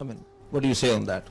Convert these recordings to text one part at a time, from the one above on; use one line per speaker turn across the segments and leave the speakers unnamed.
I mean, what do you say on that?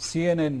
CNN,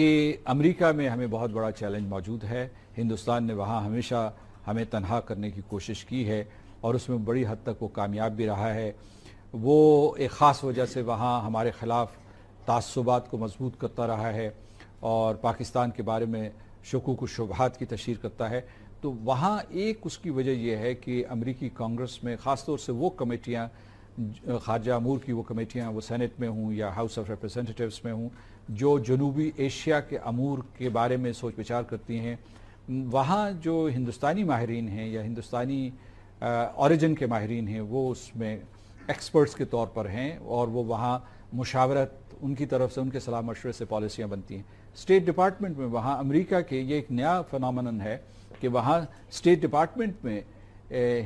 کہ امریکہ میں ہمیں بہت بڑا چیلنج موجود ہے. ہندوستان نے وہاں ہمیشہ ہمیں تنہا کرنے کی کوشش کی ہے اور اس میں بڑی حد تک وہ کامیاب بھی رہا ہے. وہ ایک خاص وجہ سے وہاں ہمارے خلاف تعصبات کو مضبوط کرتا رہا ہے اور پاکستان کے بارے میں شکوک و شبہات کی تشہیر کرتا ہے. تو وہاں ایک اس کی وجہ یہ ہے کہ امریکی کانگریس میں خاص طور سے وہ کمیٹیاں، خارجہ امور کی وہ کمیٹیاں، وہ سینٹ میں ہوں یا ہاؤس آف ریپرزینٹیٹیوز میں ہوں، جو جنوبی ایشیا کے امور کے بارے میں سوچ بچار کرتی ہیں، وہاں جو ہندوستانی ماہرین ہیں یا ہندوستانی اوریجن کے ماہرین ہیں وہ اس میں ایکسپرٹس کے طور پر ہیں اور وہ وہاں مشاورت ان کی طرف سے، ان کے صلاح مشورے سے پالیسیاں بنتی ہیں. اسٹیٹ ڈپارٹمنٹ میں وہاں امریکہ کے یہ ایک نیا فنامنن ہے کہ وہاں اسٹیٹ ڈپارٹمنٹ میں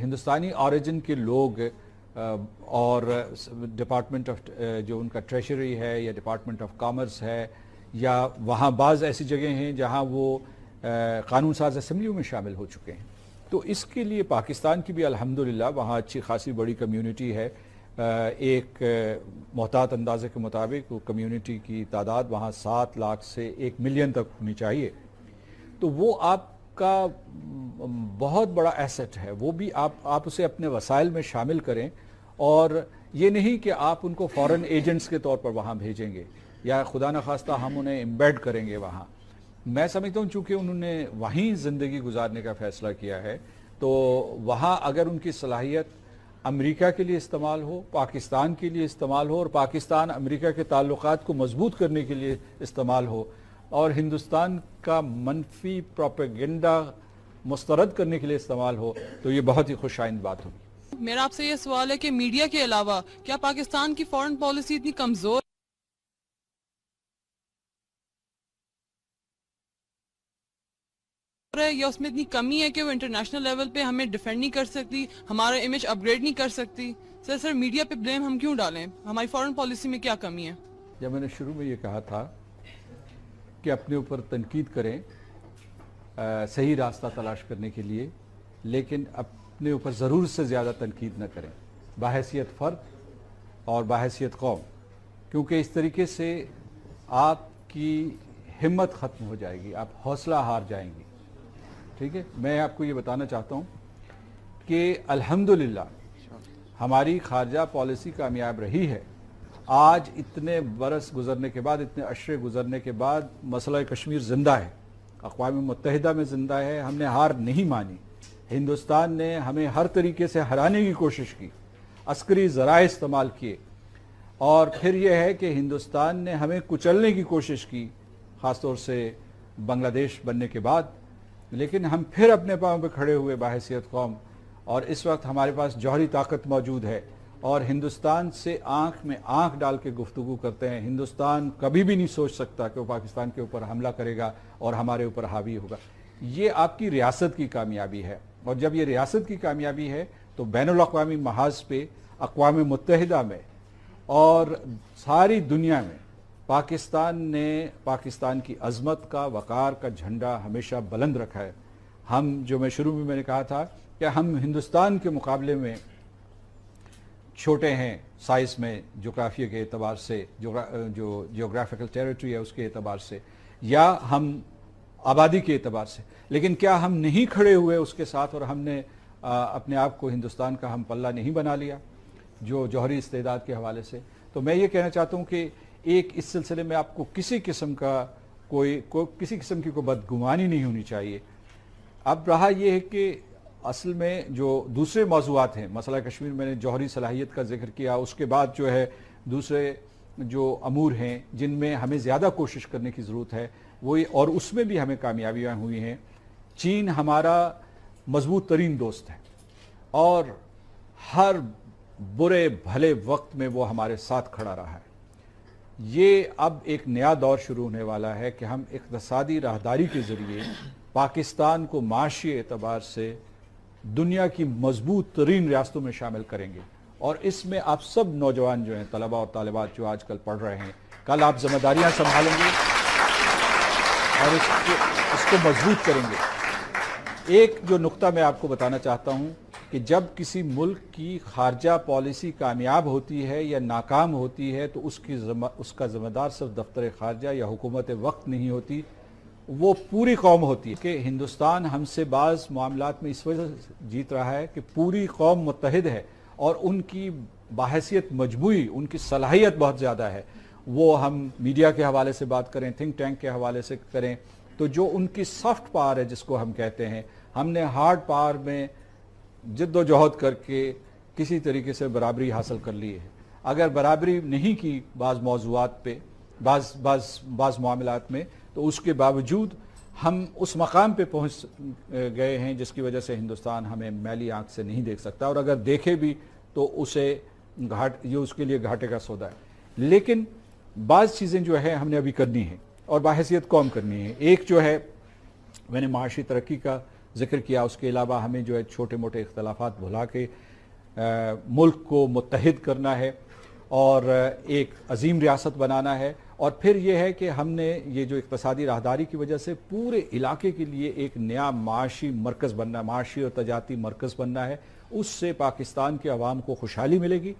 ہندوستانی اوریجن کے لوگ اور ڈپارٹمنٹ آف جو ان کا ٹریشری ہے یا ڈپارٹمنٹ آف کامرس ہے، یا وہاں بعض ایسی جگہیں ہیں جہاں وہ قانون ساز اسمبلیوں میں شامل ہو چکے ہیں. تو اس کے لیے پاکستان کی بھی الحمدللہ وہاں اچھی خاصی بڑی کمیونٹی ہے. ایک محتاط اندازے کے مطابق وہ کمیونٹی کی تعداد وہاں 7 لاکھ سے 1 ملین تک ہونی چاہیے. تو وہ آپ کا بہت بڑا ایسٹ ہے. وہ بھی آپ اسے اپنے وسائل میں شامل کریں، اور یہ نہیں کہ آپ ان کو فورن ایجنٹس کے طور پر وہاں بھیجیں گے یا خدا نخواستہ ہم انہیں امبیڈ کریں گے وہاں. میں سمجھتا ہوں چونکہ انہوں نے وہیں زندگی گزارنے کا فیصلہ کیا ہے تو وہاں اگر ان کی صلاحیت امریکہ کے لیے استعمال ہو، پاکستان کے لیے استعمال ہو اور پاکستان امریکہ کے تعلقات کو مضبوط کرنے کے لیے استعمال ہو اور ہندوستان کا منفی پروپیگنڈا مسترد کرنے کے لیے استعمال ہو تو یہ بہت ہی خوش آئند بات ہوگی.
میرا آپ سے یہ سوال ہے کہ میڈیا کے علاوہ کیا پاکستان کی فورن پالیسی اتنی کمزور ہے یا اس میں اتنی کمی ہے کہ وہ انٹرنیشنل لیول پہ ہمیں ڈیفینڈ نہیں کر سکتی، ہمارا امیج اپ گریڈ نہیں کر سکتی؟ سر میڈیا پہ بلیم ہم کیوں ڈالیں؟ ہماری فورن پالیسی میں کیا کمی ہے؟
جب میں نے شروع میں یہ کہا تھا کہ اپنے اوپر تنقید کریں صحیح راستہ تلاش کرنے کے لیے، لیکن اپنے اوپر ضرورت سے زیادہ تنقید نہ کریں بحیثیت فرد اور بحیثیت قوم، کیونکہ اس طریقے سے آپ کی ہمت ختم ہو جائے گی، آپ حوصلہ ہار جائیں گی. ٹھیک ہے، میں آپ کو یہ بتانا چاہتا ہوں کہ الحمدللہ ہماری خارجہ پالیسی کامیاب رہی ہے. آج اتنے برس گزرنے کے بعد، اتنے عشرے گزرنے کے بعد مسئلہ کشمیر زندہ ہے، اقوام متحدہ میں زندہ ہے. ہم نے ہار نہیں مانی. ہندوستان نے ہمیں ہر طریقے سے ہرانے کی کوشش کی، عسکری ذرائع استعمال کیے، اور پھر یہ ہے کہ ہندوستان نے ہمیں کچلنے کی کوشش کی، خاص طور سے بنگلہ دیش بننے کے بعد. لیکن ہم پھر اپنے پاؤں پہ کھڑے ہوئے بحیثیت قوم، اور اس وقت ہمارے پاس جوہری طاقت موجود ہے اور ہندوستان سے آنکھ میں آنکھ ڈال کے گفتگو کرتے ہیں. ہندوستان کبھی بھی نہیں سوچ سکتا کہ وہ پاکستان کے اوپر حملہ کرے گا اور ہمارے اوپر حاوی ہوگا. یہ آپ کی ریاست کی کامیابی ہے، اور جب یہ ریاست کی کامیابی ہے تو بین الاقوامی محاذ پہ اقوام متحدہ میں اور ساری دنیا میں پاکستان نے پاکستان کی عظمت کا، وقار کا جھنڈا ہمیشہ بلند رکھا ہے. ہم جو میں شروع میں نے کہا تھا کہ ہم ہندوستان کے مقابلے میں چھوٹے ہیں سائز میں، جغرافیہ کے اعتبار سے، جو جیوگرافیکل ٹیریٹری ہے اس کے اعتبار سے، یا ہم آبادی کے اعتبار سے، لیکن کیا ہم نہیں کھڑے ہوئے اس کے ساتھ اور ہم نے اپنے آپ کو ہندوستان کا ہم پلہ نہیں بنا لیا جو جوہری استعداد کے حوالے سے؟ تو میں یہ کہنا چاہتا ہوں کہ ایک اس سلسلے میں آپ کو کسی قسم کی کوئی بدگمانی نہیں ہونی چاہیے. اب رہا یہ ہے کہ اصل میں جو دوسرے موضوعات ہیں، مسئلہ کشمیر میں نے جوہری صلاحیت کا ذکر کیا، اس کے بعد جو ہے دوسرے جو امور ہیں جن میں ہمیں زیادہ کوشش کرنے کی ضرورت ہے وہی، اور اس میں بھی ہمیں کامیابیاں ہوئی ہیں. چین ہمارا مضبوط ترین دوست ہے اور ہر برے بھلے وقت میں وہ ہمارے ساتھ کھڑا رہا ہے. یہ اب ایک نیا دور شروع ہونے والا ہے کہ ہم اقتصادی راہداری کے ذریعے پاکستان کو معاشی اعتبار سے دنیا کی مضبوط ترین ریاستوں میں شامل کریں گے، اور اس میں آپ سب نوجوان جو ہیں، طلباء اور طالبات جو آج کل پڑھ رہے ہیں، کل آپ ذمہ داریاں سنبھالیں گے اور اس کو مضبوط کریں گے. ایک جو نقطہ میں آپ کو بتانا چاہتا ہوں کہ جب کسی ملک کی خارجہ پالیسی کامیاب ہوتی ہے یا ناکام ہوتی ہے تو اس کا ذمہ دار صرف دفتر خارجہ یا حکومت وقت نہیں ہوتی، وہ پوری قوم ہوتی ہے. کہ ہندوستان ہم سے بعض معاملات میں اس وجہ سے جیت رہا ہے کہ پوری قوم متحد ہے اور ان کی باحثیت مجموعی، ان کی صلاحیت بہت زیادہ ہے. وہ ہم میڈیا کے حوالے سے بات کریں، تھنک ٹینک کے حوالے سے کریں، تو جو ان کی سافٹ پاور ہے جس کو ہم کہتے ہیں، ہم نے ہارڈ پاور میں جد و جہد کر کے کسی طریقے سے برابری حاصل کر لی ہے. اگر برابری نہیں کی بعض موضوعات پہ، بعض معاملات میں، تو اس کے باوجود ہم اس مقام پہ پہنچ گئے ہیں جس کی وجہ سے ہندوستان ہمیں میلی آنکھ سے نہیں دیکھ سکتا، اور اگر دیکھے بھی تو یہ اس کے لیے گھاٹے کا سودا ہے. لیکن بعض چیزیں جو ہے ہم نے ابھی کرنی ہیں اور باحثیت قوم کرنی ہے. ایک جو ہے میں نے معاشی ترقی کا ذکر کیا، اس کے علاوہ ہمیں جو ہے چھوٹے موٹے اختلافات بھلا کے ملک کو متحد کرنا ہے اور ایک عظیم ریاست بنانا ہے. اور پھر یہ ہے کہ ہم نے یہ جو اقتصادی راہداری کی وجہ سے پورے علاقے کے لیے ایک نیا معاشی مرکز بننا، معاشی اور تجارتی مرکز بننا ہے. اس سے پاکستان کے عوام کو خوشحالی ملے گی.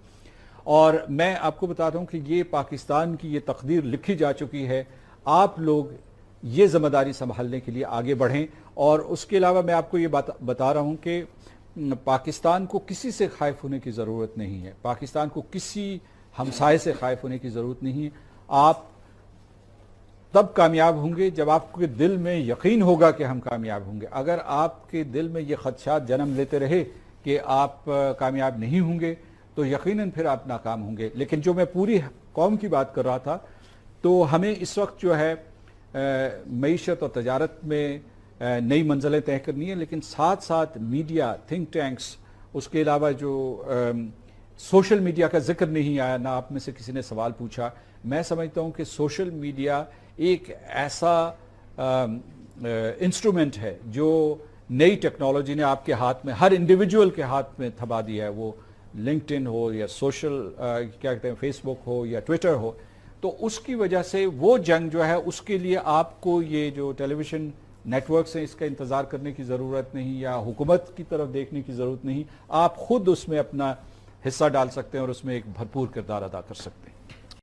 اور میں آپ کو بتا دوں کہ یہ پاکستان کی یہ تقدیر لکھی جا چکی ہے. آپ لوگ یہ ذمہ داری سنبھالنے کے لیے آگے بڑھیں. اور اس کے علاوہ میں آپ کو یہ بتا رہا ہوں کہ پاکستان کو کسی سے خائف ہونے کی ضرورت نہیں ہے، پاکستان کو کسی ہمسائے سے خائف ہونے کی ضرورت نہیں ہے. آپ تب کامیاب ہوں گے جب آپ کے دل میں یقین ہوگا کہ ہم کامیاب ہوں گے. اگر آپ کے دل میں یہ خدشات جنم لیتے رہے کہ آپ کامیاب نہیں ہوں گے تو یقیناً پھر آپ ناکام ہوں گے. لیکن جو میں پوری قوم کی بات کر رہا تھا، تو ہمیں اس وقت جو ہے معیشت اور تجارت میں نئی منزلیں طے کرنی ہیں، لیکن ساتھ ساتھ میڈیا، تھنک ٹینکس، اس کے علاوہ جو سوشل میڈیا کا ذکر نہیں آیا، نہ آپ میں سے کسی نے سوال پوچھا. میں سمجھتا ہوں کہ سوشل میڈیا ایک ایسا انسٹرومنٹ ہے جو نئی ٹیکنالوجی نے آپ کے ہاتھ میں، ہر انڈیویجول کے ہاتھ میں تھما دیا ہے. وہ لنکڈ ان ہو یا سوشل کیا کہتے ہیں فیس بک ہو یا ٹویٹر ہو. تو اس کی وجہ سے وہ جنگ جو ہے اس کے لیے آپ کو یہ جو ٹیلی ویژن نیٹ ورکس ہیں اس کا انتظار کرنے کی ضرورت نہیں، یا حکومت کی طرف دیکھنے کی ضرورت نہیں. آپ خود اس میں اپنا حصہ ڈال سکتے ہیں اور اس میں ایک بھرپور کردار ادا کر سکتے ہیں.